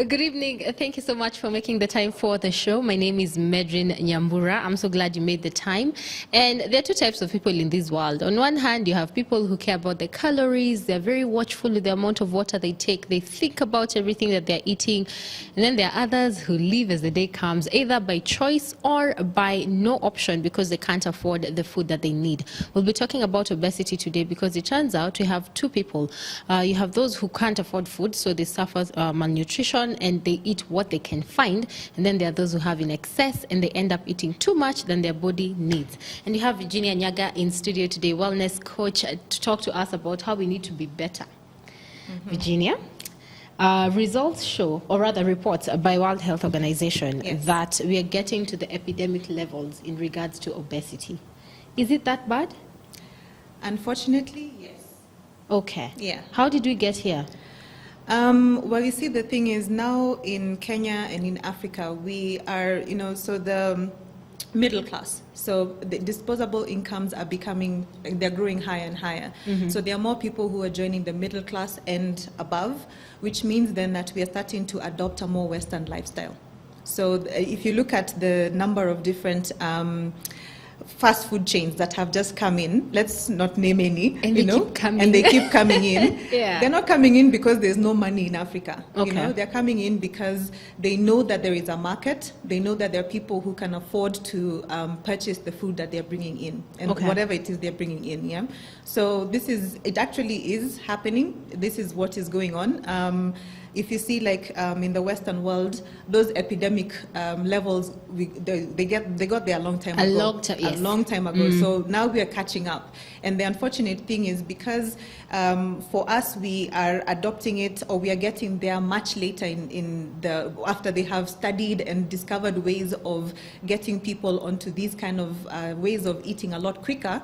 Good evening. Thank you so much for making the time for the show. My name is Medrin Nyambura. I'm so glad you made the time. And there are two types of people in this world. On one hand, you have people who care about the calories. They're very watchful with the amount of water they take. They think about everything that they're eating. And then there are others who live as the day comes, either by choice or by no option because they can't afford the food that they need. We'll be talking about obesity today because it turns out we have two people. You have those who can't afford food, so they suffer malnutrition and they eat what they can find. And then there are those who have in excess and they end up eating too much than their body needs. And you have Virginia Nyaga in studio today, wellness coach, to talk to us about how we need to be better. Virginia? Results show, or rather reports by World Health Organization, that we are getting to the epidemic levels in regards to obesity. Is it that bad? Unfortunately, yes. Okay. Yeah. How did we get here? Well, you see, the thing is now in Kenya and in Africa, we are, so the middle class. So the disposable incomes are they're growing higher and higher. So there are more people who are joining the middle class and above, which means then that we are starting to adopt a more Western lifestyle. So if you look at the number of different fast food chains that have just come in, let's not name any, and they keep coming in. They're not coming in because there's no money in Africa. Okay. They're coming in because they know that there is a market. They know that there are people who can afford to purchase the food that they're bringing in and whatever it is they're bringing in. Yeah. So it actually is happening. This is what is going on. If you see, like in the Western world, those epidemic levels, they got there a long time ago. A long time ago. So now we are catching up. And the unfortunate thing is because for us, we are adopting it, or we are getting there much later after they have studied and discovered ways of getting people onto these kind of ways of eating a lot quicker.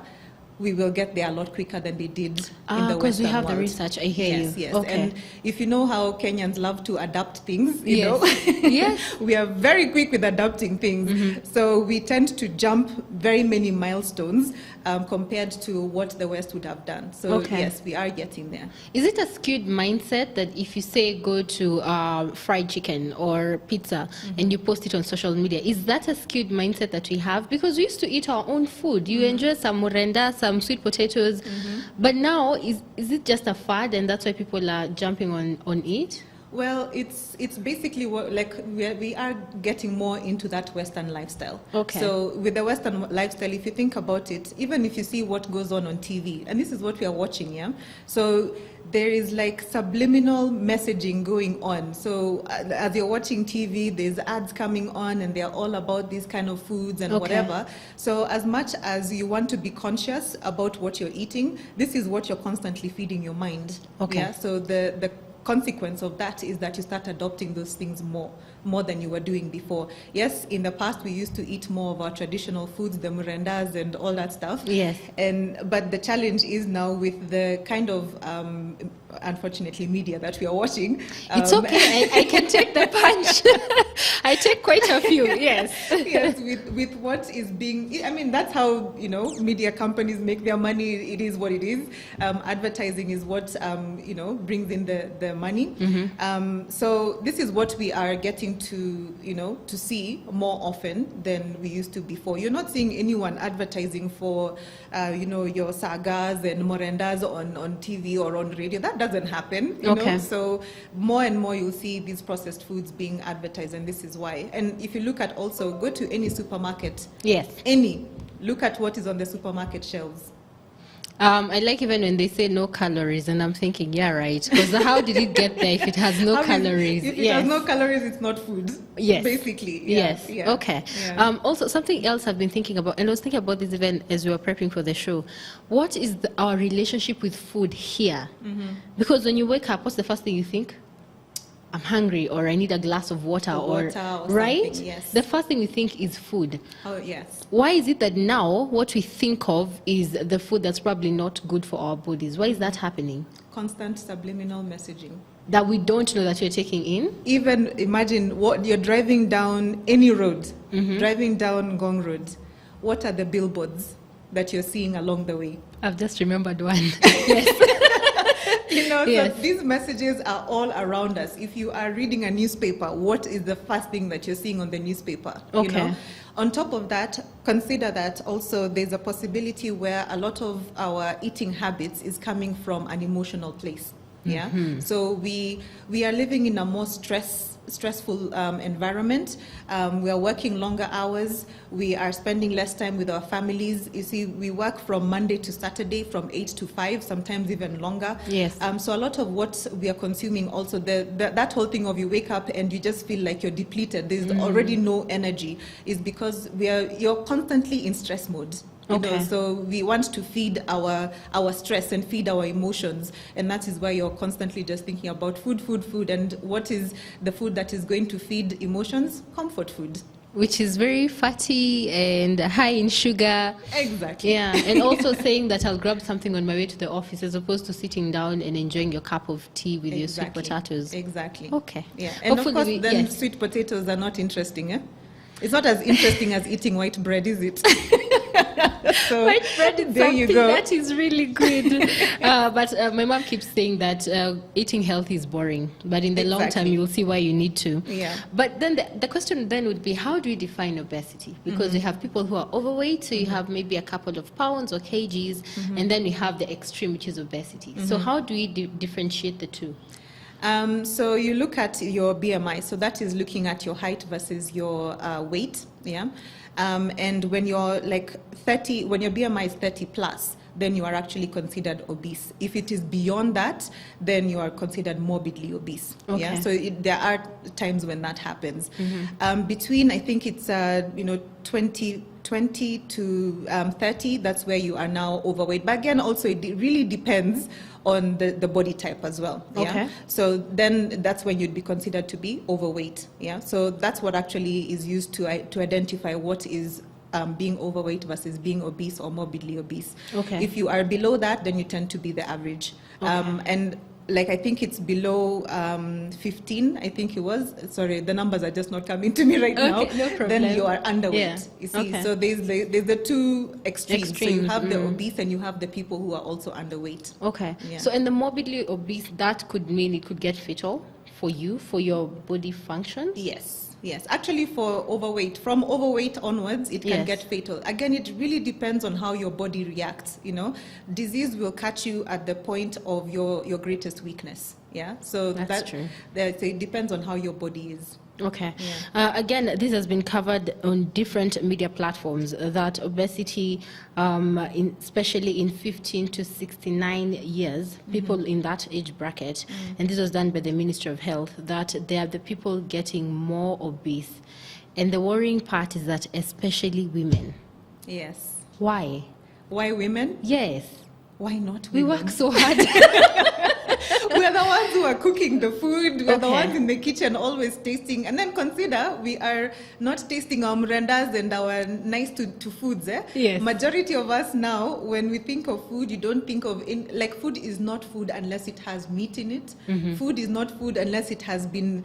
We will get there a lot quicker than they did in the Western world. Because we have the research, I hear you. Yes, okay. And if you know how Kenyans love to adapt things, yes. We are very quick with adapting things. So we tend to jump very many milestones compared to what the West would have done. So yes, we are getting there. Is it a skewed mindset that if you say go to fried chicken or pizza and you post it on social media, is that a skewed mindset that we have? Because we used to eat our own food. You enjoy some murenda, some sweet potatoes, but now is it just a fad and that's why people are jumping on it? Well, it's basically we are getting more into that Western lifestyle. Okay. So with the Western lifestyle, if you think about it, even if you see what goes on TV, and this is what we are watching, yeah. So there is like subliminal messaging going on. So as you're watching TV, there's ads coming on, and they're all about these kind of foods and whatever. So as much as you want to be conscious about what you're eating, this is what you're constantly feeding your mind. Okay. Yeah. So the consequence of that is that you start adopting those things more than you were doing before. Yes, in the past we used to eat more of our traditional foods, the murendas and all that stuff. Yes. But the challenge is now with the kind of unfortunately media that we are watching. It's okay. I can take the punch. I take quite a few. Yes. Yes. With what is being, I mean, that's how media companies make their money. It is what it is. Advertising is what brings in the money. So this is what we are getting to see more often than we used to before. You're not seeing anyone advertising for your sagas and morendas on TV or on radio. That doesn't happen. You know? So more and more you'll see these processed foods being advertised, and this is why. And if you look at go to any supermarket. Yes. Look at what is on the supermarket shelves. I like even when they say no calories, and I'm thinking, yeah, right. Because how did it get there if it has no calories? If it has no calories, it's not food. Yes. Basically. Yes. Yeah. Okay. Yeah. Also, something else I've been thinking about, and I was thinking about this even as we were prepping for the show. What is our relationship with food here? Because when you wake up, what's the first thing you think? I'm hungry, or I need a glass of water, or right? Yes. The first thing we think is food. Oh, yes. Why is it that now what we think of is the food that's probably not good for our bodies? Why is that happening? Constant subliminal messaging. That we don't know that you're taking in? Even imagine what you're driving down any road, driving down Ngong Road. What are the billboards that you're seeing along the way? I've just remembered one. Yes. So these messages are all around us. If you are reading a newspaper, what is the first thing that you're seeing on the newspaper? Okay. On top of that, consider that also there's a possibility where a lot of our eating habits is coming from an emotional place. Yeah. Mm-hmm. So we are living in a more stressful environment. We are working longer hours. We are spending less time with our families. You see, we work from Monday to Saturday from 8 to 5, sometimes even longer. Yes. So a lot of what we are consuming also, that whole thing of you wake up and you just feel like you're depleted, there's already no energy, is because you're constantly in stress mode. So we want to feed our stress and feed our emotions, and that is why you're constantly just thinking about food. And what is the food that is going to feed emotions? Comfort food, which is very fatty and high in sugar. Exactly. Yeah, and also saying that I'll grab something on my way to the office, as opposed to sitting down and enjoying your cup of tea with your sweet potatoes. Exactly. Okay. Yeah, and hopefully of course, sweet potatoes are not interesting. Eh? It's not as interesting as eating white bread, is it? So white bread is there something you go. that is really good. But my mom keeps saying that eating healthy is boring. But in the long term, you'll see why you need to. Yeah. But then the question then would be, how do you define obesity? Because you have people who are overweight, so you have maybe a couple of pounds or kgs, and then we have the extreme, which is obesity. So how do we differentiate the two? So you look at your BMI, so that is looking at your height versus your weight, yeah. And when you're like 30, when your BMI is 30 plus, then you are actually considered obese. If it is beyond that, then you are considered morbidly obese. Okay. Yeah. So there are times when that happens. Between, I think it's 20 to 30, that's where you are now overweight. But again, also it really depends on the body type as well. Yeah? Okay. So then that's when you'd be considered to be overweight. Yeah. So that's what actually is used to identify what is being overweight versus being obese or morbidly obese. Okay. If you are below that, then you tend to be the average. Okay. And like I think it's below 15, I think it was. Sorry, the numbers are just not coming to me right now. No problem. Then you are underweight. Yeah. You see, okay. So there's the two extremes. So you have the obese and you have the people who are also underweight. Okay. Yeah. So in the morbidly obese, that could mean it could get fatal for you, for your body function? Yes, actually for overweight, from overweight onwards, it can get fatal. Again, it really depends on how your body reacts, Disease will catch you at the point of your greatest weakness, yeah? So that's true. So it depends on how your body is. Okay. Yeah. Again, this has been covered on different media platforms, that obesity, especially in 15 to 69 years, people in that age bracket, and this was done by the Ministry of Health, that they are the people getting more obese. And the worrying part is that especially women. Yes. Why? Why women? Yes. Why not women? We work so hard. We're the ones who are cooking the food. We're the ones in the kitchen always tasting. And then consider we are not tasting our murandas and our nice to foods. Yes. Majority of us now, when we think of food, you don't think of, food is not food unless it has meat in it. Food is not food unless it has been,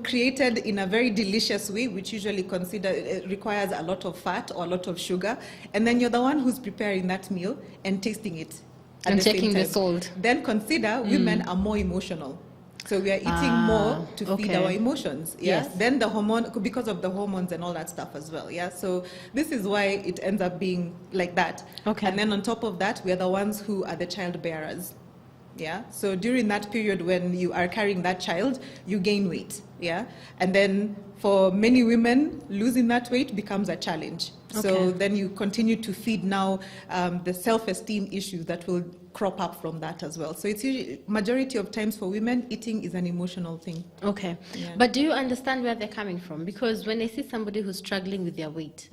created in a very delicious way, which usually requires a lot of fat or a lot of sugar. And then you're the one who's preparing that meal and tasting it. And checking the salt. Then consider women are more emotional. So we are eating more to feed our emotions. Yeah? Yes. Then the hormone, because of the hormones and all that stuff as well. Yeah. So this is why it ends up being like that. Okay. And then on top of that, we are the ones who are the child bearers. Yeah. So during that period when you are carrying that child, you gain weight. Yeah. And then for many women, losing that weight becomes a challenge. So then you continue to feed now the self-esteem issues that will crop up from that as well. So it's usually, majority of times for women, eating is an emotional thing. Okay. Yeah. But do you understand where they're coming from? Because when I see somebody who's struggling with their weight,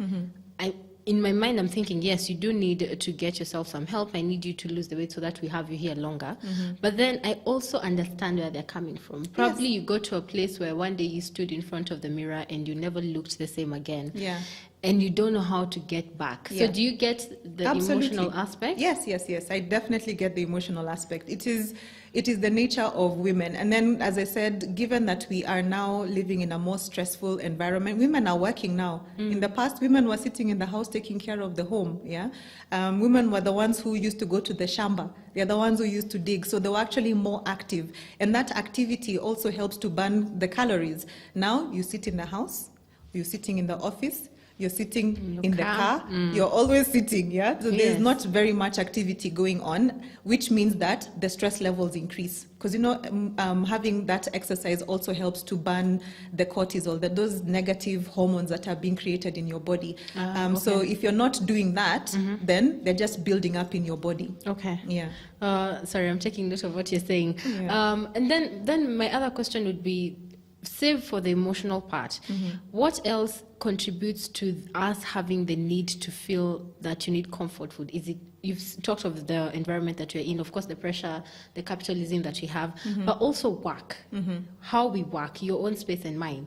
in my mind, I'm thinking, yes, you do need to get yourself some help. I need you to lose the weight so that we have you here longer. But then I also understand where they're coming from. Probably you go to a place where one day you stood in front of the mirror and you never looked the same again. Yeah. and you don't know how to get back. Yeah. So do you get the Absolutely. emotional aspect? Yes. I definitely get the emotional aspect. It is the nature of women. And then, as I said, given that we are now living in a more stressful environment, women are working now. In the past, women were sitting in the house taking care of the home. Yeah, women were the ones who used to go to the shamba. They're the ones who used to dig. So they were actually more active. And that activity also helps to burn the calories. Now, you sit in the house, you're sitting in the office, you're sitting in the car, you're always sitting, yeah? So there's not very much activity going on, which means that the stress levels increase. Because, having that exercise also helps to burn the cortisol, those negative hormones that are being created in your body. So if you're not doing that, then they're just building up in your body. Okay. Yeah. Sorry, I'm taking note of what you're saying. Yeah. And then my other question would be, save for the emotional part, what else contributes to us having the need to feel that you need comfort food? Is it, you've talked of the environment that you're in, of course, the pressure, the capitalism that we have, but also work, how we work, your own space and mine.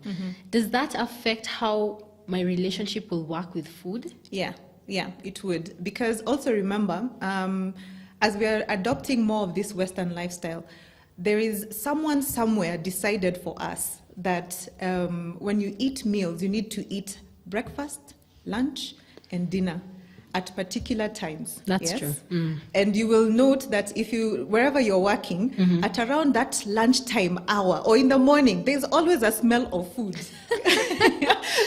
Does that affect how my relationship will work with food? Yeah, it would. Because also remember, as we are adopting more of this Western lifestyle, there is someone somewhere decided for us that when you eat meals, you need to eat breakfast, lunch, and dinner at particular times. That's true. And you will note that wherever you're working, at around that lunchtime hour or in the morning, there's always a smell of food.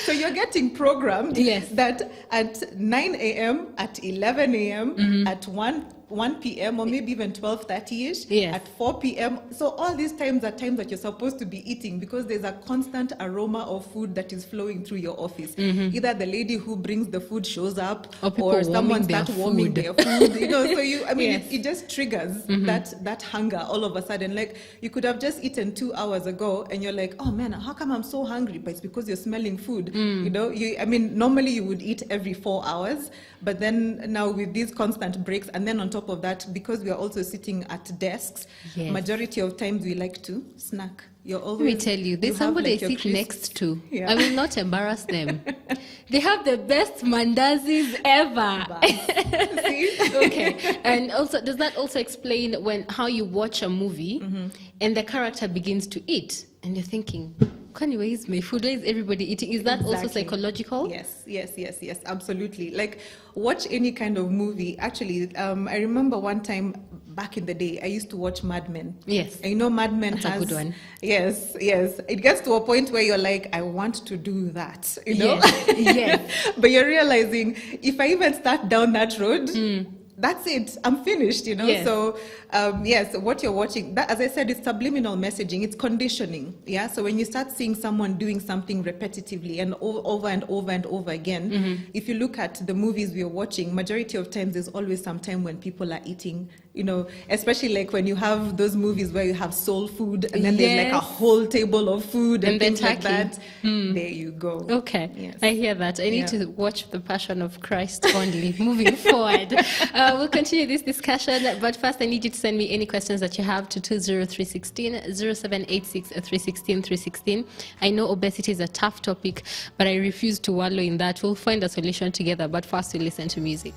So you're getting programmed that at 9 a.m., at 11 a.m., at 1 p.m. or maybe even 12:30ish, at 4 p.m. So all these times are times that you're supposed to be eating because there's a constant aroma of food that is flowing through your office. Either the lady who brings the food shows up or someone starts warming their food. So it just triggers that hunger all of a sudden. Like you could have just eaten 2 hours ago and you're like, oh man, how come I'm so hungry? But it's because you're smelling food. Normally you would eat every 4 hours, but then now with these constant breaks, and then on top of that, because we are also sitting at desks, majority of times we like to snack. Let me tell you, there's somebody I sit next to. I will not embarrass them. They have the best mandazis ever. Okay. And also, does that also explain how you watch a movie and the character begins to eat and you're thinking, where is my food? Where is everybody eating? Is that also psychological? Yes, absolutely. Like, watch any kind of movie. Actually, I remember one time back in the day, I used to watch Mad Men. Yes. I know Mad Men has a good one. Yes. It gets to a point where you're like, I want to do that, Yes. But you're realizing, if I even start down that road, that's it. I'm finished, So, what you're watching, that, as I said, it's subliminal messaging. It's conditioning. Yeah. So when you start seeing someone doing something repetitively and over and over and over again, if you look at the movies we are watching, majority of times there's always some time when people are eating. Especially like when you have those movies where you have soul food and then there's like a whole table of food and things like that. There you go. Okay. Yes. I hear that. I need to watch The Passion of Christ only moving forward. We'll continue this discussion, but first I need you to send me any questions that you have to 20316 0786 316 316. I know obesity is a tough topic, but I refuse to wallow in that. We'll find a solution together, but first we listen to music.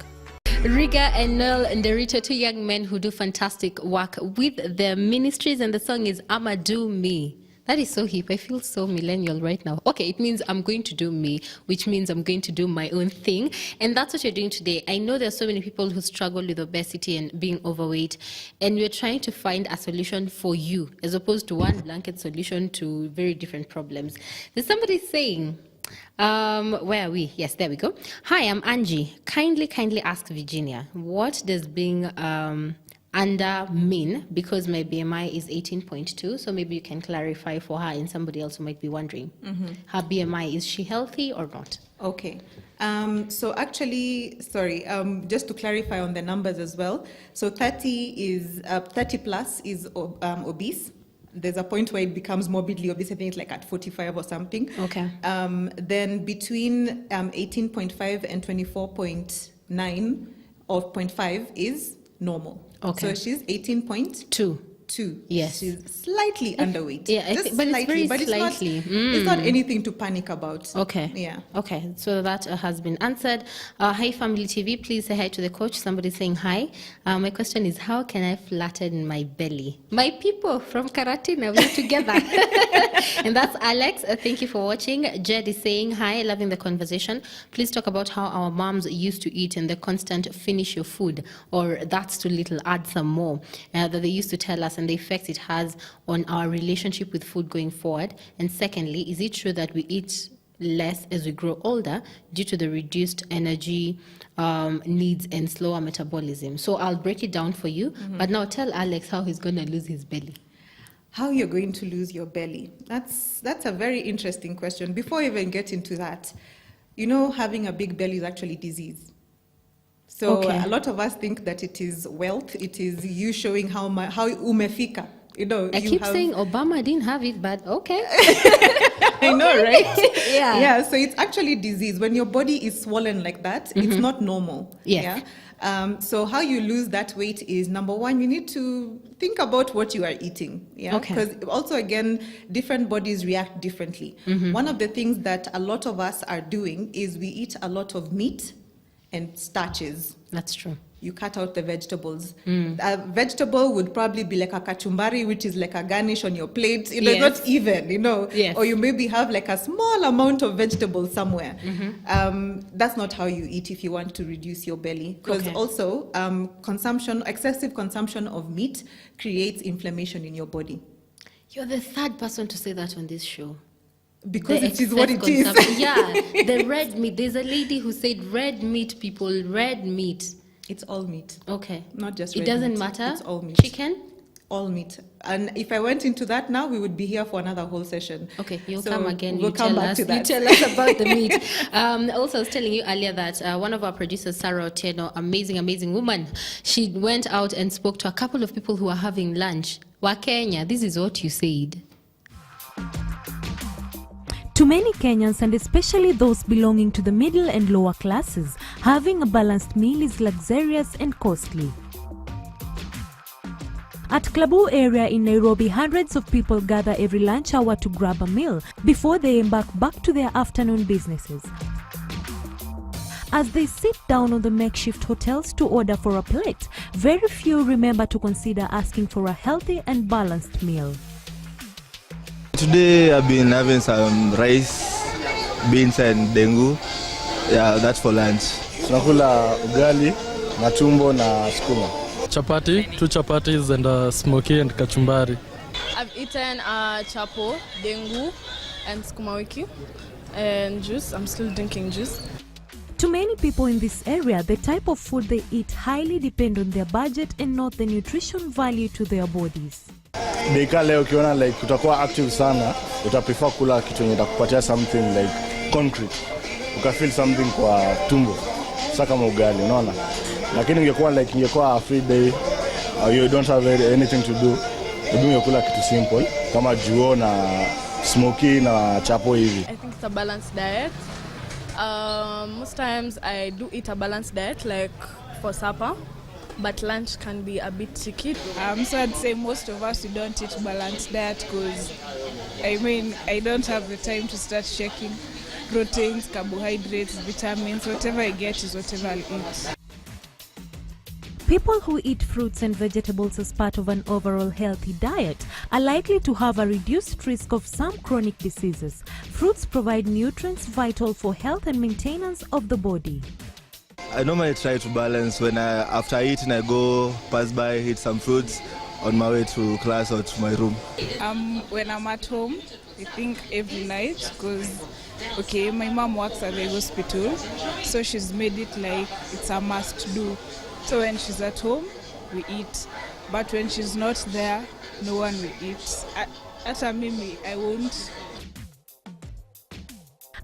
Riga and Noel Nderito, two young men who do fantastic work with their ministries, and the song is I'ma Do Me. That is so hip. I feel so millennial right now. Okay, it means I'm going to do me, which means I'm going to do my own thing. And that's what you're doing today. I know there's so many people who struggle with obesity and being overweight, and we're trying to find a solution for you, as opposed to one blanket solution to very different problems. There's somebody saying, where are we? Yes, there we go. Hi, I'm Angie. Kindly ask Virginia, what does being under mean? Because my BMI is 18.2, so maybe you can clarify for her and somebody else who might be wondering. Her BMI, is she healthy or not? Okay. So actually, just to clarify on the numbers as well. So 30 plus is obese. There's a point where it becomes morbidly obese. I think it's like at 45 or something. Okay. Then between 18.5 and 24.9 or 0.5 is normal. Okay. So she's 18.2. 2. Yes. She's slightly underweight. Yeah, just but slightly, it's very slightly. It's not anything to panic about. Okay. Yeah. Okay. So that has been answered. Hi, Family TV. Please say hi to the coach. Somebody's saying hi. My question is, how can I flatten my belly? My people from Karatina, we're together. And that's Alex. Thank you for watching. Jed is saying hi, loving the conversation. Please talk about how our moms used to eat and the constant finish your food, or that's too little, add some more, that they used to tell us, and the effect it has on our relationship with food going forward. And secondly, is it true that we eat less as we grow older due to the reduced energy needs and slower metabolism? So I'll break it down for you, but now tell Alex how he's going to lose his belly. How you're going to lose your belly? That's a very interesting question. Before I even get into that, you know, having a big belly is actually disease. So a lot of us think that it is wealth. It is you showing how umefika. You know, I keep saying Obama didn't have it, but okay. I know, right? Yeah. Yeah, so it's actually disease. When your body is swollen like that, it's not normal. Yes. Yeah. So how you lose that weight is, number one, you need to think about what you are eating. Yeah. Okay. Because also, again, different bodies react differently. One of the things that a lot of us are doing is we eat a lot of meat and starches. That's true. You cut out the vegetables. A vegetable would probably be like a kachumbari, which is like a garnish on your plate. You know, Yes. not even, you know. Yes. Or you maybe have like a small amount of vegetables somewhere. That's not how you eat if you want to reduce your belly. Because also, excessive consumption of meat creates inflammation in your body. You're the third person to say that on this show. Because The it is what it is. Yeah, the red meat. There's a lady who said red meat, people, red meat. It's all meat. Okay. Not just It red doesn't meat. matter? It's all meat. Chicken? All meat. And if I went into that now, we would be here for another whole session. Okay, you'll So come again. We'll come back to that. You tell us about the meat. Also, I was telling you earlier that one of our producers, Sarah Otieno, amazing woman, she went out and spoke to a couple of people who are having lunch. Wa Kenya, this is what you said. To many Kenyans, and especially those belonging to the middle and lower classes, having a balanced meal is luxurious and costly. At Klabu area in Nairobi, hundreds of people gather every lunch hour to grab a meal before they embark back to their afternoon businesses. As they sit down on the makeshift hotels to order for a plate, very few remember to consider asking for a healthy and balanced meal. Today I've been having some rice, beans and dengu. Yeah, that's for lunch. Tunakula ugali, matumbo na skuma. Chapati, 2 chapatis and smoky and kachumbari. I've eaten chapo, dengu and skuma wiki and juice. I'm still drinking juice. To many people in this area, the type of food they eat highly depend on their budget and not the nutrition value to their bodies. Deka leo ukiona like utakuwa active sana, utaprefer kula kitu yenye itakupatia something like concrete. Ukafeel something kwa tumbo. Sasa kama ugali, unaona? Lakini ingekuwa a free day, you don't have anything to do. Ungekula kitu simple kama juo na smoky na chapo hivi. I think it's a balanced diet. Most times I do eat a balanced diet like for supper. But lunch can be a bit tricky. So I'd say most of us, we don't eat balanced diet because, I don't have the time to start checking proteins, carbohydrates, vitamins. Whatever I get is whatever I'll eat. People who eat fruits and vegetables as part of an overall healthy diet are likely to have a reduced risk of some chronic diseases. Fruits provide nutrients vital for health and maintenance of the body. I normally try to balance. When after eating, I go pass by, eat some fruits on my way to class or to my room. When I'm at home, I think every night because, my mom works at the hospital, so she's made it like it's a must do. So when she's at home, we eat. But when she's not there, no one will eat. Ata mimi, I won't.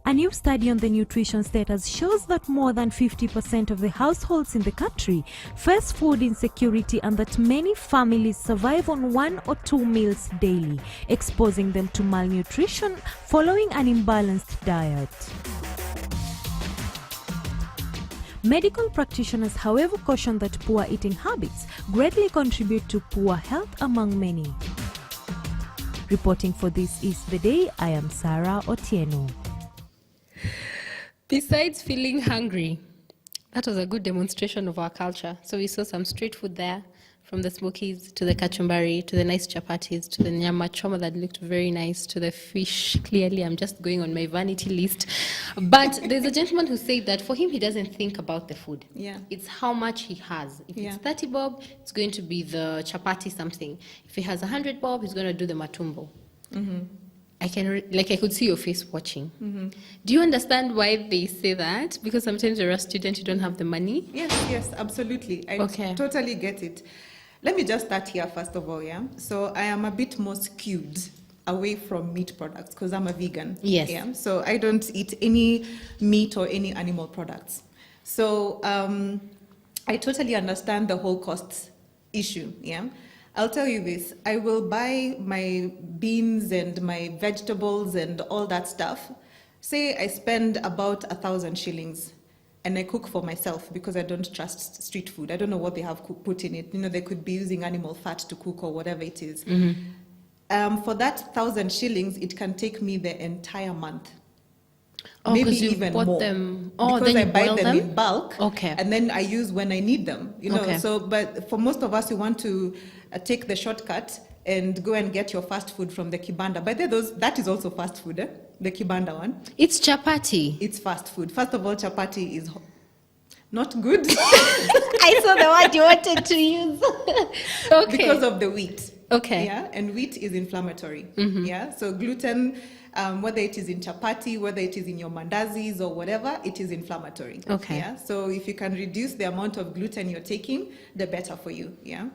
A new study on the nutrition status shows that more than 50% of the households in the country face food insecurity and that many families survive on 1 or 2 meals daily, exposing them to malnutrition following an imbalanced diet. Medical practitioners, however, caution that poor eating habits greatly contribute to poor health among many. Reporting for This Is The Day, I am Sarah Otieno. Besides feeling hungry, that was a good demonstration of our culture. So we saw some street food there, from the smokies to the kachumbari, to the nice chapatis, to the nyama choma that looked very nice, to the fish. Clearly, I'm just going on my vanity list. But there's a gentleman who said that for him, he doesn't think about the food. Yeah. It's how much he has. If it's 30 bob, it's going to be the chapati something. If he has 100 bob, he's going to do the matumbo. I could see your face watching. Do you understand why they say that? Because sometimes you're a student, you don't have the money. Yes, absolutely. I totally get it. Let me just start here first of all, yeah? So I am a bit more skewed away from meat products because I'm a vegan. Yes. Yeah? So I don't eat any meat or any animal products. So I totally understand the whole cost issue, yeah? I'll tell you this, I will buy my beans and my vegetables and all that stuff. Say I spend about 1,000 shillings and I cook for myself because I don't trust street food. I don't know what they have put in it. You know, they could be using animal fat to cook or whatever it is. For that 1,000 shillings, it can take me the entire month. Maybe even more. Because I buy them in bulk, Okay. and then I use when I need them. You know, so but for most of us who want to take the shortcut and go and get your fast food from the kibanda. By the way, that is also fast food, eh? The kibanda one. It's chapati. It's fast food. First of all, chapati is not good. I saw the word you wanted to use. Okay. Because of the wheat. Okay. Yeah, and wheat is inflammatory. Yeah, so gluten, whether it is in chapati, whether it is in your mandazis or whatever, it is inflammatory. Okay. Yeah, so if you can reduce the amount of gluten you're taking, the better for you. Yeah.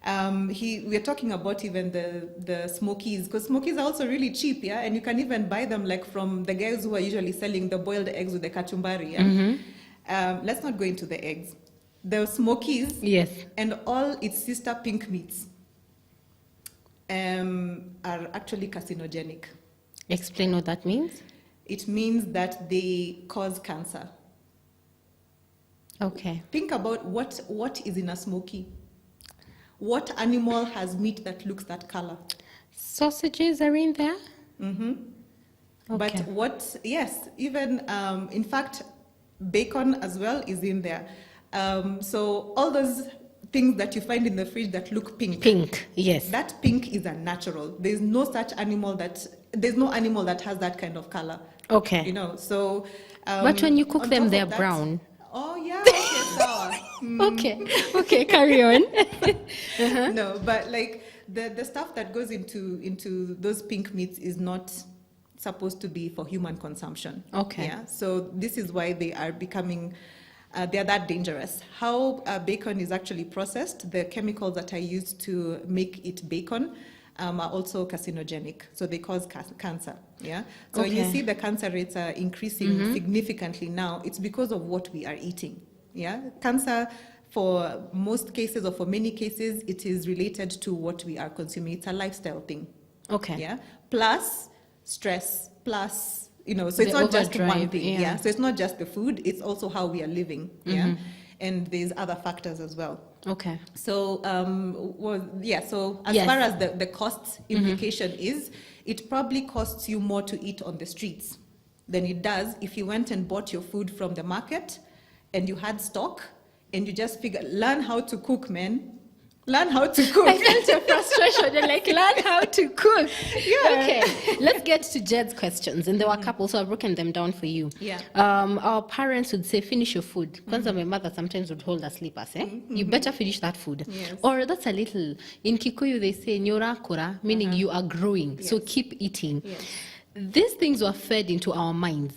We're talking about even the smokies, because smokies are also really cheap, yeah, and you can even buy them like from the guys who are usually selling the boiled eggs with the kachumbari. Yeah? Let's not go into the eggs. The smokies, yes, and all its sister pink meats are actually carcinogenic. Explain what that means. It means that they cause cancer. Okay. Think about what is in a smoky. What animal has meat that looks that color? Sausages are in there? Okay. But yes, even, in fact, bacon as well is in there. So all those things that you find in the fridge that look pink. Pink, yes. That pink is unnatural. There's no animal that has that kind of color. Okay. You know, so. But when you cook them, they're brown. Oh, yeah, okay, sour. Okay, carry on. No, but like the stuff that goes into those pink meats is not supposed to be for human consumption. Okay. Yeah, so this is why they are becoming, they're that dangerous. How bacon is actually processed, the chemicals that are used to make it bacon are also carcinogenic, so they cause cancer. Yeah. So when you see the cancer rates are increasing significantly now, it's because of what we are eating. Yeah. Cancer, for most cases or for many cases, it is related to what we are consuming. It's a lifestyle thing. Okay. Yeah. Plus stress. Plus, you know, so it's not just one thing. Yeah. So it's not just the food. It's also how we are living. Yeah. And there's other factors as well. Okay. So, so as far as the cost implication is, it probably costs you more to eat on the streets than it does if you went and bought your food from the market and you had stock and you just learn how to cook, man. Learn how to cook. I felt your frustration. You're like, learn how to cook. Yeah. Okay. Let's get to Jed's questions. And there were a couple, so I've broken them down for you. Yeah. Our parents would say, finish your food. Because my mother sometimes would hold us sleepers. You better finish that food. Yes. Or that's a little. In Kikuyu, they say, nyorakura, meaning you are growing. Yes. So keep eating. Yes. These things were fed into our minds.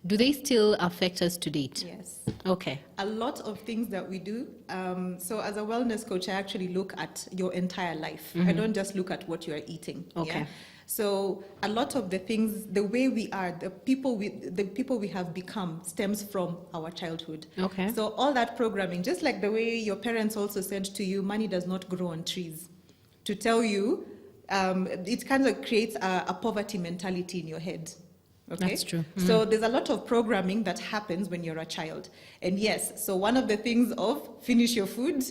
Do they still affect us to date? Yes. Okay. A lot of things that we do. So as a wellness coach, I actually look at your entire life. I don't just look at what you are eating. Okay. Yeah? So a lot of the things, the way we are, the people we have become stems from our childhood. Okay. So all that programming, just like the way your parents also said to you, money does not grow on trees. To tell you, it kind of creates a poverty mentality in your head. Okay? That's true. So there's a lot of programming that happens when you're a child. And yes, so one of the things of finish your food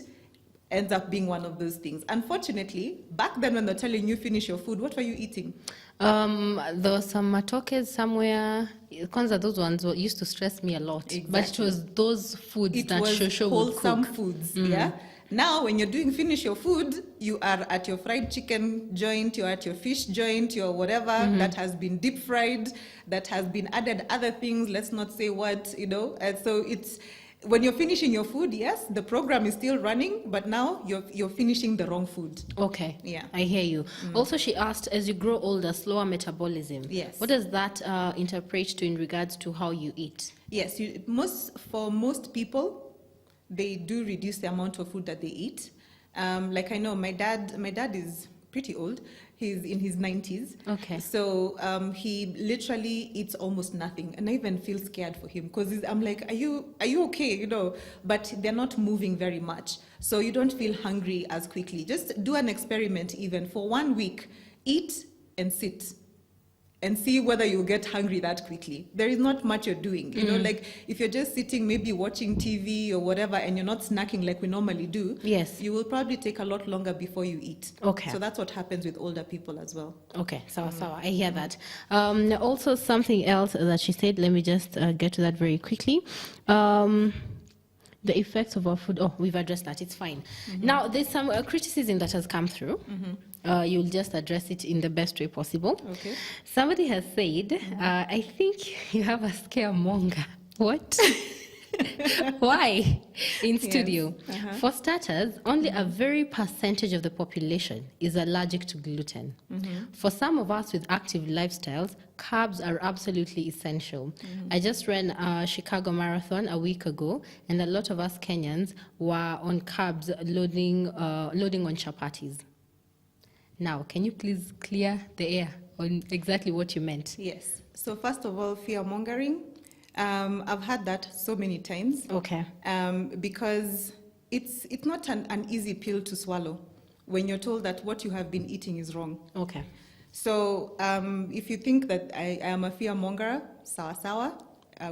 ends up being one of those things. Unfortunately, back then when they're telling you finish your food, what were you eating? There was some matokes somewhere. Kwanza, those ones used to stress me a lot. Exactly. But it was those foods that Shosho would wholesome cook. foods, yeah? Now, when you're doing finish your food, you are at your fried chicken joint, you're at your fish joint, your whatever that has been deep fried, that has been added other things, let's not say what, you know. And so it's, when you're finishing your food, yes, the program is still running, but now you're finishing the wrong food. Okay. Yeah. I hear you. Also, she asked, as you grow older, slower metabolism. Yes. What does that interpret to in regards to how you eat? Yes, for most people, they do reduce the amount of food that they eat. Like I know my dad is pretty old. He's in his 90s. Okay. So he literally eats almost nothing. And I even feel scared for him because I'm like, are you okay? You know, but they're not moving very much. So you don't feel hungry as quickly. Just do an experiment even for 1 week. Eat and sit. And see whether you get hungry that quickly. There is not much you're doing. You know, like if you're just sitting, maybe watching TV or whatever, and you're not snacking like we normally do, Yes. you will probably take a lot longer before you eat. Okay. So that's what happens with older people as well. Okay, sawa. I hear that. Also, something else that she said, let me just get to that very quickly. The effects of our food. Oh, we've addressed that. It's fine. Now, there's some criticism that has come through. You'll just address it in the best way possible. Okay. Somebody has said, I think you have a scaremonger. What? Why? In studio. For starters, only a very percentage of the population is allergic to gluten. For some of us with active lifestyles, carbs are absolutely essential. I just ran a Chicago marathon a week ago, and a lot of us Kenyans were on carbs, loading on chapatis. Now, can you please clear the air on exactly what you meant? Yes. So first of all, fear mongering. I've had that so many times. Okay. Because it's not an easy pill to swallow when you're told that what you have been eating is wrong. Okay. So if you think that I am a fear monger, sawa,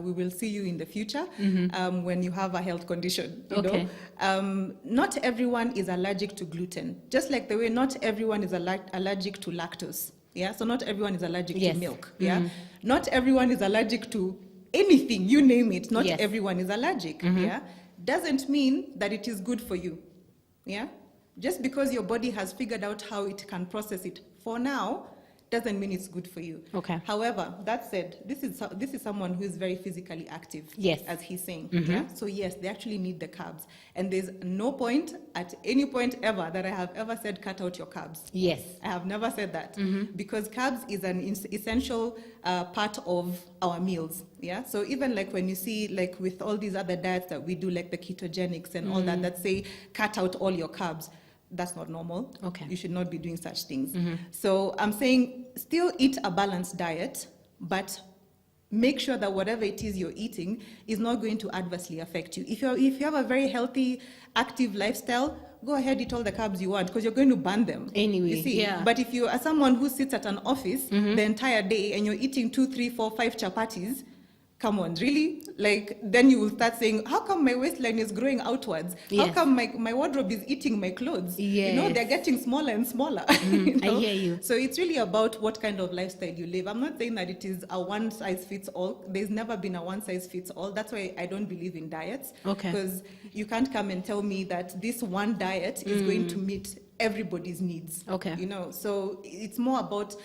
we will see you in the future when you have a health condition. You know? Not everyone is allergic to gluten, just like the way not everyone is allergic to lactose. Yeah, so not everyone is allergic to milk. Yeah, not everyone is allergic to anything, you name it. Not everyone is allergic. Yeah, doesn't mean that it is good for you. Yeah, just because your body has figured out how it can process it for now doesn't mean it's good for you. Okay. However, that said, this is someone who is very physically active. Yes. As he's saying. Yeah. So yes, they actually need the carbs, and there's no point at any point ever that I have ever said cut out your carbs. Yes. I have never said that because carbs is an essential part of our meals. Yeah. So even like when you see like with all these other diets that we do, like the ketogenics and all that say cut out all your carbs. That's not normal. Okay. You should not be doing such things. So I'm saying still eat a balanced diet, but make sure that whatever it is you're eating is not going to adversely affect you. If you have a very healthy, active lifestyle, go ahead, eat all the carbs you want because you're going to burn them. Anyway, you see? yeah. But if you are someone who sits at an office the entire day and you're eating 2, 3, 4, 5 chapatis, come on, really? Like, then you will start saying, how come my waistline is growing outwards? Yes. How come my wardrobe is eating my clothes? Yes. You know, they're getting smaller and smaller. You know? I hear you. So it's really about what kind of lifestyle you live. I'm not saying that it is a one-size-fits-all. There's never been a one-size-fits-all. That's why I don't believe in diets. Okay. Because you can't come and tell me that this one diet is going to meet everybody's needs. Okay. You know, so it's more about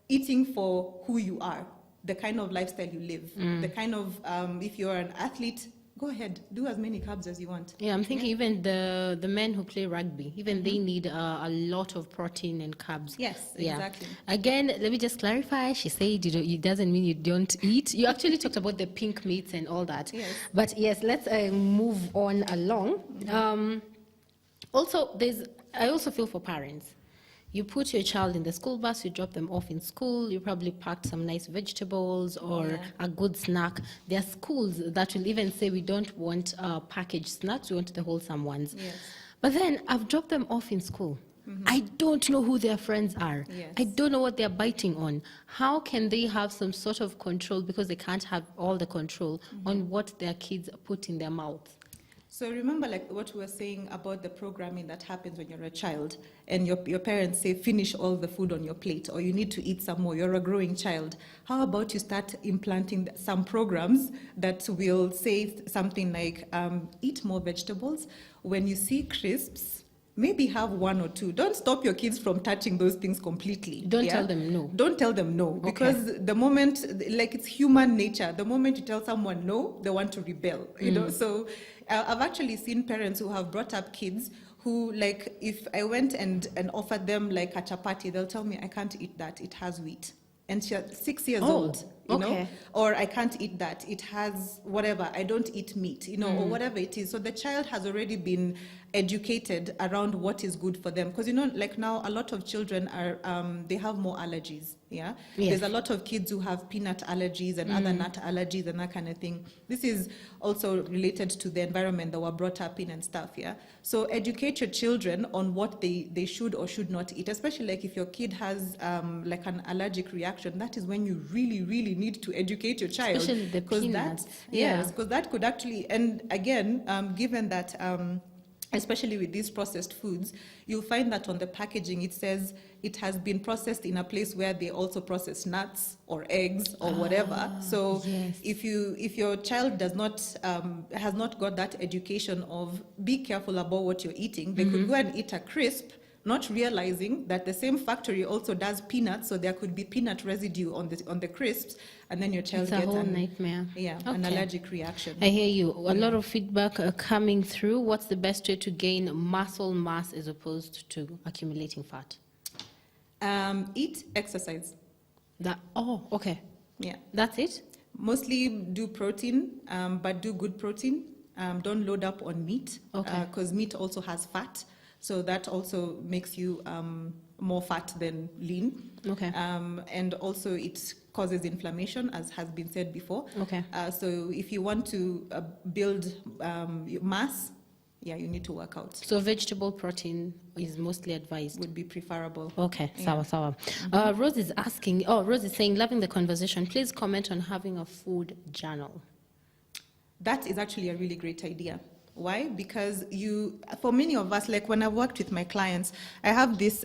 eating for who you are, the kind of lifestyle you live, the kind of, if you're an athlete, go ahead, do as many carbs as you want. Yeah, I'm thinking even the men who play rugby, even they need a lot of protein and carbs. Yes, Yeah. exactly. Again, let me just clarify. She said it doesn't mean you don't eat. You actually talked about the pink meats and all that. Yes. But yes, let's move on along. Also, I also feel for parents. You put your child in the school bus, you drop them off in school, you probably packed some nice vegetables or a good snack. There are schools that will even say we don't want packaged snacks, we want the wholesome ones. Yes. But then I've dropped them off in school. I don't know who their friends are. Yes. I don't know what they're biting on. How can they have some sort of control, because they can't have all the control on what their kids put in their mouths? So remember, like what we were saying about the programming that happens when you're a child and your parents say, finish all the food on your plate, or you need to eat some more, you're a growing child. How about you start implanting some programs that will say something like, eat more vegetables. When you see crisps, maybe have one or two. Don't stop your kids from touching those things completely. Don't tell them no. Don't tell them no, because the moment, like it's human nature, the moment you tell someone no, they want to rebel, you know? So I've actually seen parents who have brought up kids who, like, if I went and offered them like a chapati, they'll tell me, I can't eat that, it has wheat. And she's 6 years old, you know, or I can't eat that, it has whatever, I don't eat meat, you know, or whatever it is. So the child has already been educated around what is good for them. Because, you know, like now a lot of children are, they have more allergies, yeah? Yes. There's a lot of kids who have peanut allergies and other nut allergies and that kind of thing. This is also related to the environment that we're brought up in and stuff, yeah? So educate your children on what they should or should not eat, especially like if your kid has like an allergic reaction. That is when you really, really need to educate your child. Especially the peanuts. Yes, because that could actually, and again, given that, especially with these processed foods, you'll find that on the packaging it says it has been processed in a place where they also process nuts or eggs or whatever. So if your child does not has not got that education of be careful about what you're eating, they could go and eat a crisp, not realizing that the same factory also does peanuts, so there could be peanut residue on the crisps, and then your child gets a nightmare. Yeah, an allergic reaction. I hear you. A lot of feedback coming through. What's the best way to gain muscle mass as opposed to accumulating fat? Eat, exercise. Okay. Yeah. That's it? Mostly do protein, but do good protein. Don't load up on meat, because meat also has fat. So that also makes you more fat than lean. Okay. And also it causes inflammation, as has been said before. Okay. So if you want to build mass, you need to work out. So vegetable protein is mostly advised? Would be preferable. Okay, sawa. Rose is asking, Rose is saying, loving the conversation. Please comment on having a food journal. That is actually a really great idea. Why? Because for many of us, like when I've worked with my clients, I have this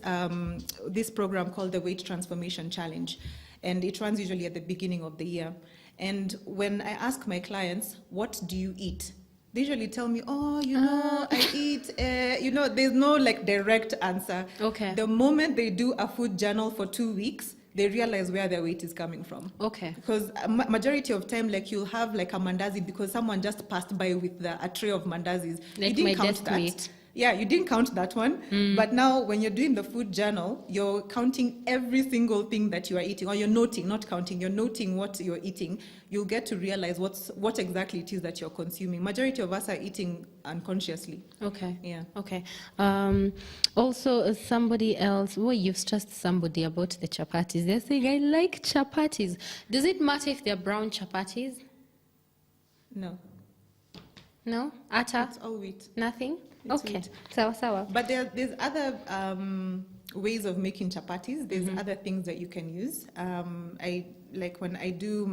program called the Weight Transformation Challenge, and it runs usually at the beginning of the year. And when I ask my clients, what do you eat? They usually tell me, I eat, there's no like direct answer. Okay. The moment they do a food journal for 2 weeks, they realize where their weight is coming from. Okay. Because majority of time, like you'll have like a mandazi because someone just passed by with a tray of mandazis. Like you didn't count that. Yeah, you didn't count that one. But now when you're doing the food journal, you're counting every single thing that you are eating, or you're noting, not counting, you're noting what you're eating. You'll get to realize what exactly it is that you're consuming. Majority of us are eating unconsciously. Okay. Yeah. Okay. Also, somebody else, you've stressed somebody about the chapatis. They're saying, I like chapatis. Does it matter if they're brown chapatis? No. No? Atta? It's all wheat. Nothing? Okay, sawa. But there's other ways of making chapatis. There's other things that you can use. I like when I do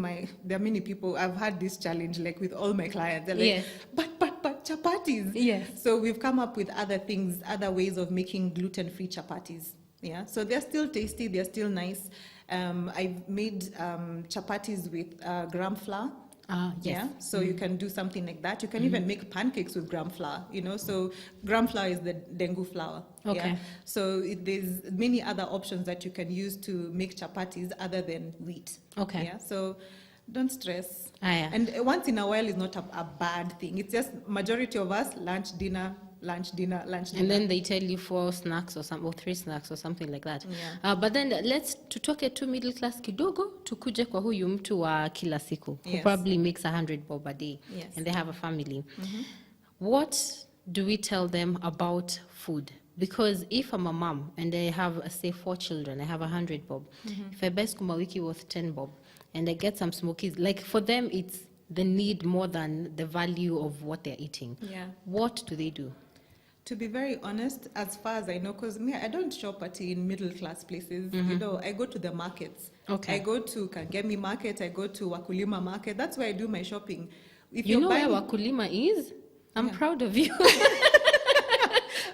there are many people, I've had this challenge like with all my clients. They're like, but chapatis. Yes. So we've come up with other things, other ways of making gluten-free chapatis. Yeah. So they're still tasty, they're still nice. I've made chapatis with gram flour. Yes. Yeah, so you can do something like that. You can even make pancakes with gram flour, so gram flour is the dengu flour. Okay. Yeah? So there's many other options that you can use to make chapatis other than wheat. Okay. Yeah, so don't stress. And once in a while is not a bad thing. It's just majority of us, lunch, dinner. And then they tell you 4 snacks or 3 snacks or something like that. Yeah. But then let's tutoke to middle class kidogo, tukuje kwa huyu mtu wa kila siku, who probably makes 100 bob a day, and they have a family. What do we tell them about food? Because if I'm a mom and I have, say, 4 children, I have 100 bob. If I buy skuma wiki worth 10 bob and I get some smokies, like for them it's the need more than the value of what they're eating. Yeah. What do they do? To be very honest, as far as I know, because me, I don't shop in middle class places. You know, I go to the markets. Okay. I go to Kangemi Market. I go to Wakulima Market. That's where I do my shopping. If You you're know buying, where Wakulima is? I'm Yeah. proud of you.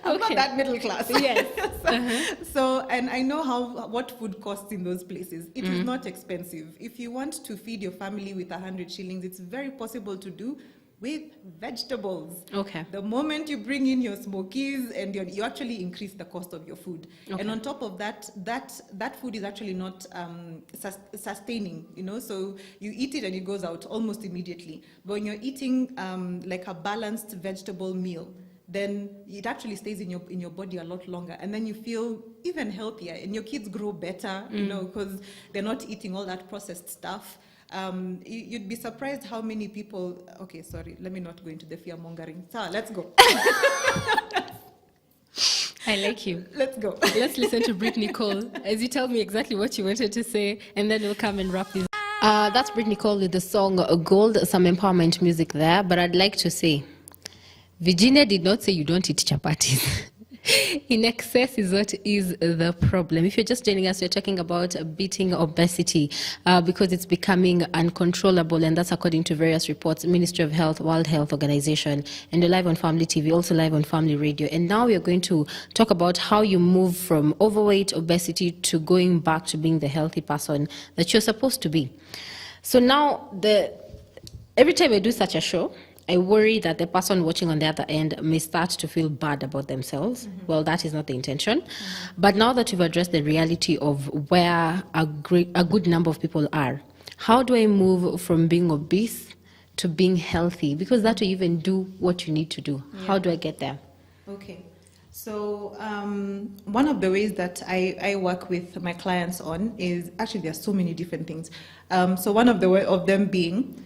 I'm not Okay. that middle class. Yes. So, and I know what food costs in those places. It is not expensive. If you want to feed your family with 100 shillings, it's very possible to do with vegetables. Okay. The moment you bring in your smokies and you actually increase the cost of your food. Okay. And on top of that, that food is actually not sustaining, you know, so you eat it and it goes out almost immediately. But when you're eating like a balanced vegetable meal, then it actually stays in your body a lot longer, and then you feel even healthier, and your kids grow better, you know, because they're not eating all that processed stuff. You'd be surprised how many people. Okay, sorry, let me not go into the fear mongering. So let's go. I like you. Let's go. Let's listen to Brittany Cole as you tell me exactly what you wanted to say, and then we'll come and wrap this. That's Brittany Cole with the song Gold, some empowerment music there. But I'd like to say, Virginia did not say you don't eat chapatis. In excess is what is the problem. If you're just joining us, we're talking about beating obesity because it's becoming uncontrollable, and that's according to various reports, Ministry of Health, World Health Organization, and you're live on Family TV, also live on Family Radio. And now we are going to talk about how you move from overweight, obesity, to going back to being the healthy person that you're supposed to be. So now, every time I do such a show, I worry that the person watching on the other end may start to feel bad about themselves. Well, that is not the intention. But now that you've addressed the reality of where a good number of people are, how do I move from being obese to being healthy? Because that will even do what you need to do. Yeah. How do I get there? Okay. So one of the ways that I work with my clients on is, actually there are so many different things. So one of them being,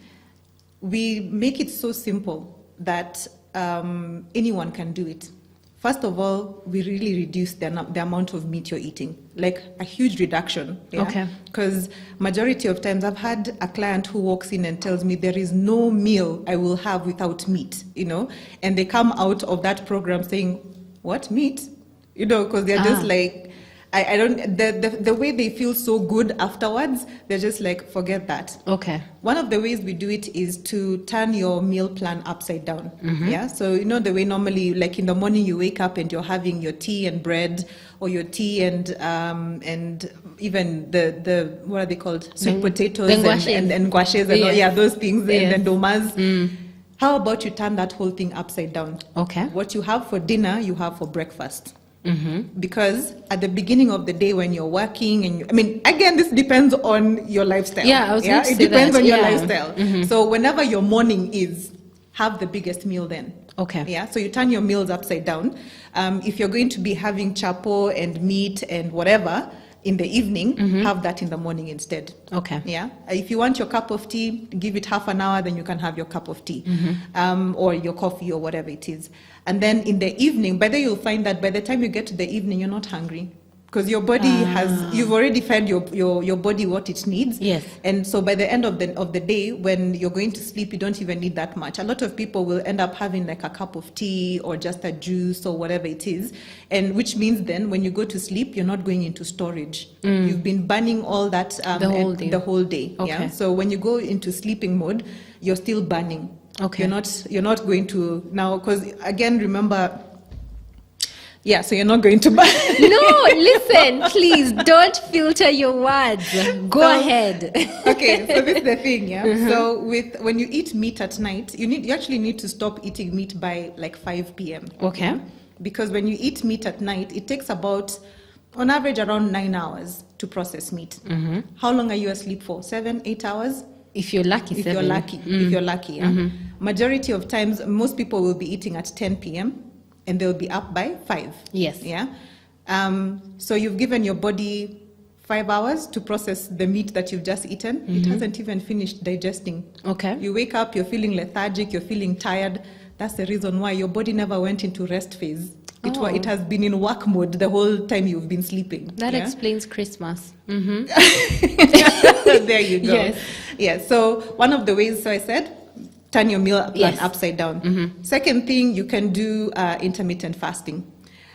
we make it so simple that anyone can do it. First of all, we really reduce the amount of meat you're eating, like a huge reduction. Yeah? Okay. Because majority of times I've had a client who walks in and tells me there is no meal I will have without meat, you know, and they come out of that program saying, what, meat? You know, because they're just like, I don't, the way they feel so good afterwards, they're just like, forget that. Okay. One of the ways we do it is to turn your meal plan upside down. Yeah. So, you know, the way normally, like in the morning you wake up and you're having your tea and bread, or your tea and even the what are they called? Sweet potatoes and guashes and all, yeah, those things, and then domas. How about you turn that whole thing upside down? Okay. What you have for dinner, you have for breakfast. Because at the beginning of the day when you're working, and I mean, again, this depends on your lifestyle. Yeah, I was going to say it depends that. on your lifestyle. So whenever your morning is, have the biggest meal then. Okay. Yeah, so you turn your meals upside down. If you're going to be having chapo and meat and whatever in the evening, have that in the morning instead. Okay. Yeah. If you want your cup of tea, give it half an hour, then you can have your cup of tea, or your coffee or whatever it is. And then in the evening, by then you'll find that by the time you get to the evening, you're not hungry. Because your body you've already fed your body what it needs. Yes. And so by the end of the day, when you're going to sleep, you don't even need that much. A lot of people will end up having like a cup of tea or just a juice or whatever it is. And which means then when you go to sleep, you're not going into storage. You've been burning all that the whole day. Okay. Yeah. So when you go into sleeping mode, you're still burning. Okay. You're not going to now, because again, remember, yeah, so you're not going to buy. No, listen, please don't filter your words. Go ahead. Okay, so this is the thing, yeah. So when you eat meat at night, you actually need to stop eating meat by like 5 p.m. Okay. Because when you eat meat at night, it takes about, on average, around 9 hours to process meat. How long are you asleep for? 7, 8 hours? If you're lucky, If 7. you're lucky, if you're lucky, yeah. Majority of times, most people will be eating at 10 p.m. and they'll be up by 5. Yes. Yeah. So you've given your body 5 hours to process the meat that you've just eaten. It hasn't even finished digesting. Okay. You wake up, you're feeling lethargic, you're feeling tired. That's the reason why your body never went into rest phase. It has been in work mode the whole time you've been sleeping. That explains Christmas. There you go. Yes. Yeah. So one of the ways, so I said, turn your meal plan upside down. Second thing, you can do intermittent fasting.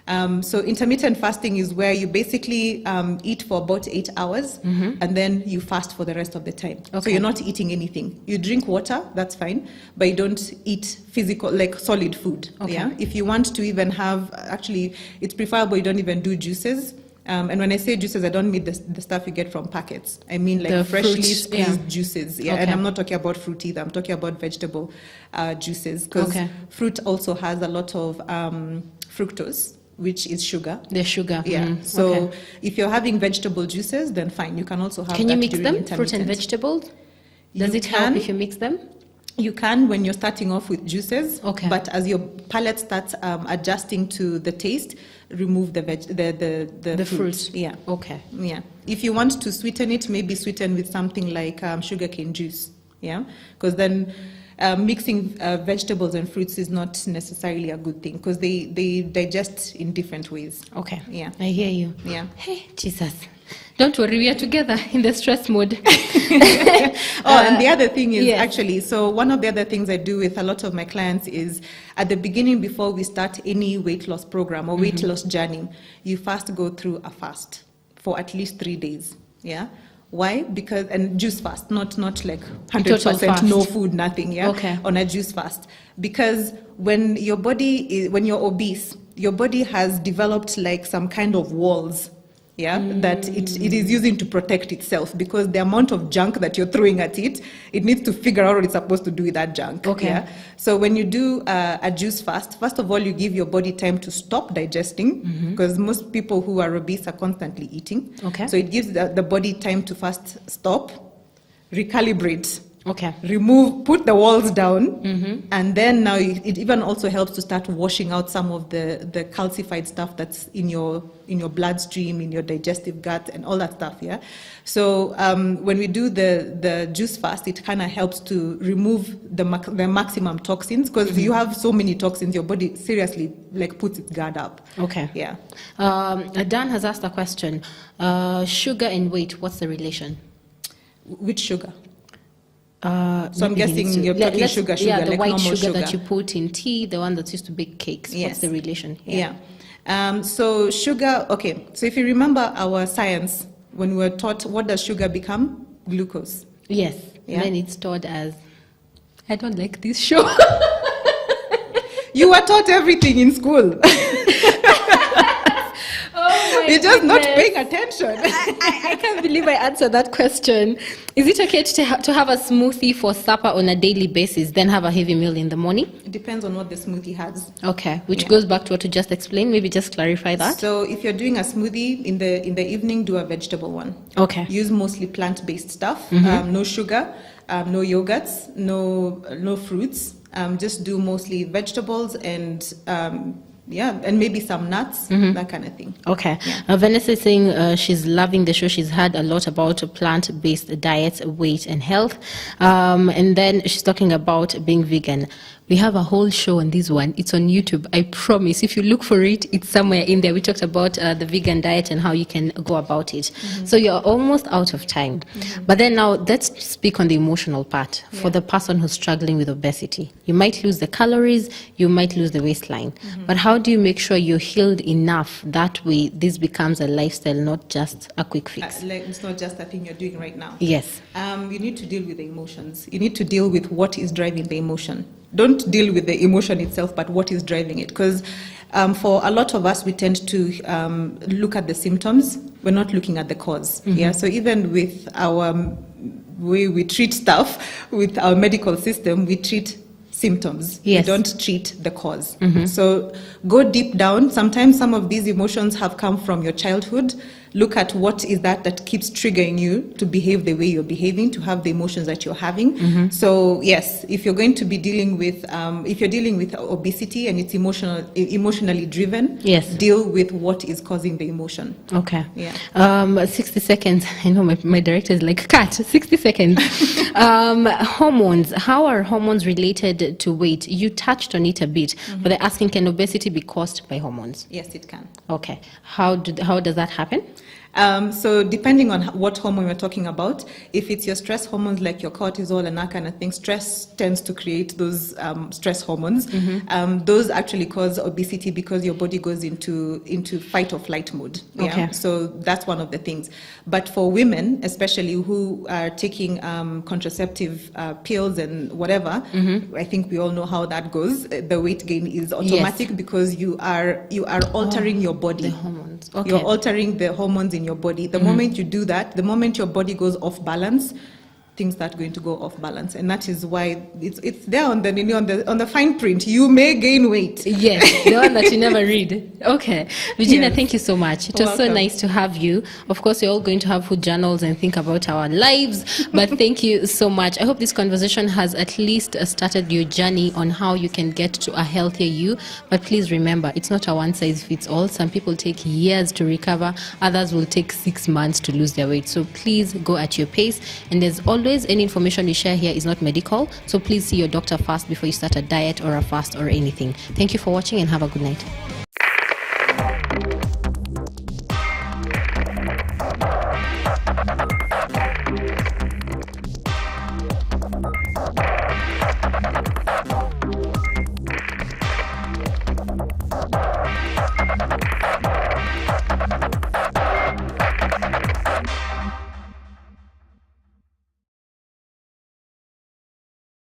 So intermittent fasting is where you basically eat for about 8 hours and then you fast for the rest of the time. So you're not eating anything. You drink water, that's fine, but you don't eat physical, like solid food. Yeah. If you want to even have, actually, it's preferable you don't even do juices. And when I say juices, I don't mean the stuff you get from packets. I mean like the freshly squeezed juices. Yeah, and I'm not talking about fruit either. I'm talking about vegetable juices, because fruit also has a lot of fructose, which is sugar. The sugar. Yeah. So if you're having vegetable juices, then fine. You can also have. Can you mix them, fruit and vegetables? Does it help if you mix them? You can when you're starting off with juices, but as your palate starts adjusting to the taste, remove the fruit. Yeah. Okay. Yeah. If you want to sweeten it, maybe sweeten with something like sugarcane juice. Yeah. Because then mixing vegetables and fruits is not necessarily a good thing, because they digest in different ways. Okay. Yeah. I hear you. Yeah. Hey, Jesus. Don't worry, we are together in the stress mode. And the other thing is actually, so one of the other things I do with a lot of my clients is at the beginning, before we start any weight loss program or weight loss journey, you first go through a fast for at least 3 days. Yeah. Why? Because, and juice fast, not like 100% no food, nothing. Yeah. On a juice fast, because when your body when you're obese, your body has developed like some kind of walls. Yeah, that it is using to protect itself, because the amount of junk that you're throwing at it, it needs to figure out what it's supposed to do with that junk. Yeah? So when you do a juice fast, first of all, you give your body time to stop digesting, because most people who are obese are constantly eating. So it gives the body time to first stop, recalibrate. Remove, put the walls down, and then now it even also helps to start washing out some of the calcified stuff that's in your bloodstream, in your digestive gut, and all that stuff. Yeah. So when we do the juice fast, it kind of helps to remove the maximum toxins, because you have so many toxins, your body seriously like puts its guard up. Yeah. Dan has asked a question: sugar and weight, what's the relation? Which sugar? So I'm guessing you're talking sugar, the like white sugar that you put in tea, the one that's used to bake cakes. What's the relation here? So sugar, so if you remember our science, when we were taught, what does sugar become? Glucose. Yes. And then it's stored as, I don't like this show. You were taught everything in school. You're just not paying attention. I can't believe I answered that question. Is it okay to have a smoothie for supper on a daily basis, then have a heavy meal in the morning? It depends on what the smoothie has. Which goes back to what you just explained. Maybe just clarify that. So if you're doing a smoothie in the evening, do a vegetable one. Use mostly plant-based stuff. No sugar, no yogurts, no fruits. Just do mostly vegetables and and maybe some nuts, that kind of thing. Vanessa is saying she's loving the show. She's heard a lot about plant-based diets, weight, and health. And then she's talking about being vegan. We have a whole show on this one. It's on YouTube. I promise. If you look for it, it's somewhere in there. We talked about the vegan diet and how you can go about it. So you're almost out of time. But then now let's speak on the emotional part for the person who's struggling with obesity. You might lose the calories, you might lose the waistline. But how do you make sure you're healed enough that way this becomes a lifestyle, not just a quick fix? It's not just a thing you're doing right now. Yes. You need to deal with the emotions. You need to deal with what is driving the emotion. Don't deal with the emotion itself, but what is driving it. Because for a lot of us, we tend to look at the symptoms. We're not looking at the cause. So even with our way we treat stuff, with our medical system, we treat symptoms. We don't treat the cause. So go deep down. Sometimes some of these emotions have come from your childhood. Look at what is that keeps triggering you to behave the way you're behaving, to have the emotions that you're having. So yes, if you're going to be dealing with, if you're dealing with obesity and it's emotionally driven, deal with what is causing the emotion. 60 seconds. I know my director is like, cut, 60 seconds. Hormones. How are hormones related to weight? You touched on it a bit, but they're asking, can obesity be caused by hormones? Yes, it can. How does that happen? So depending on what hormone we're talking about, if it's your stress hormones like your cortisol and that kind of thing, stress tends to create those stress hormones. Those actually cause obesity because your body goes into fight or flight mode. Yeah? Okay. So that's one of the things. But for women, especially who are taking contraceptive pills and whatever, I think we all know how that goes. The weight gain is automatic because you are altering your body. The hormones. Okay. You're altering the hormones in your body. The moment you do that, the moment your body goes off balance, things start going to go off balance, and that is why it's there on the fine print. You may gain weight. Yes, the one that you never read. Okay, Virginia, Yes. thank you so much. It was so Welcome. nice to have you. Of course, we're all going to have food journals and think about our lives, but thank you so much. I hope this conversation has at least started your journey on how you can get to a healthier you. But please remember, it's not a one size fits all. Some people take years to recover, others will take 6 months to lose their weight. So please go at your pace, and there's always any information we share here is not medical, so please see your doctor first before you start a diet or a fast or anything. Thank you for watching and have a good night.